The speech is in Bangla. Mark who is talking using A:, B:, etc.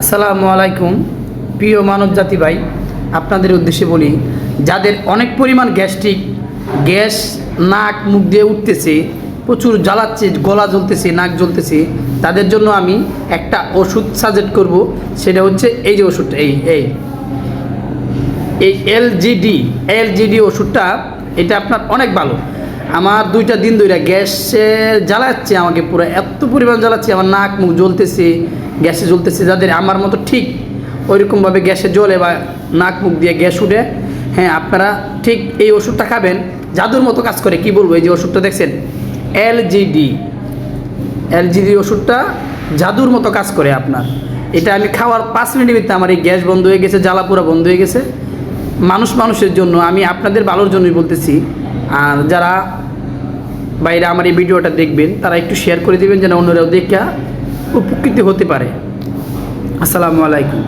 A: আসসালামু আলাইকুম প্রিয় মানব জাতি ভাই, আপনাদের উদ্দেশ্যে বলি, যাদের অনেক পরিমাণ গ্যাস্ট্রিক, গ্যাস নাক মুখ দিয়ে উঠতেছে, প্রচুর জ্বালাচ্ছে, গলা জ্বলতেছে, নাক জ্বলতেছে, তাদের জন্য আমি একটা ওষুধ সাজেস্ট করব। সেটা হচ্ছে এই যে ওষুধটা, এই এই এই এলজিডি ওষুধটা। এটা আপনার অনেক ভালো। আমার 2টা দিন ধরে গ্যাসে জ্বালাচ্ছে, আমাকে পুরো এত পরিমাণ জ্বালাচ্ছে, আমার নাক মুখ জ্বলতেছে, গ্যাসে জ্বলতেছে। যাদের আমার মতো ঠিক ওইরকমভাবে গ্যাসে জ্বলে বা নাক মুখ দিয়ে গ্যাস উঠে, হ্যাঁ, আপনারা ঠিক এই ওষুধটা খাবেন, জাদুর মতো কাজ করে। কি বলবো, এই যে ওষুধটা দেখছেন, এলজিডি ওষুধটা জাদুর মতো কাজ করে আপনার। এটা আমি খাওয়ার 5 মিনিটের ভিতরে আমার এই গ্যাস বন্ধ হয়ে গেছে, জ্বালা পুরা বন্ধ হয়ে গেছে। মানুষের জন্য, আমি আপনাদের ভালোর জন্যই বলতেছি। আর যারা বাইরে আমার এই ভিডিওটা দেখবেন, তারা একটু শেয়ার করে দেবেন, যেন অন্যরাও দেখে উপকৃত হতে পারে। আসসালামু আলাইকুম।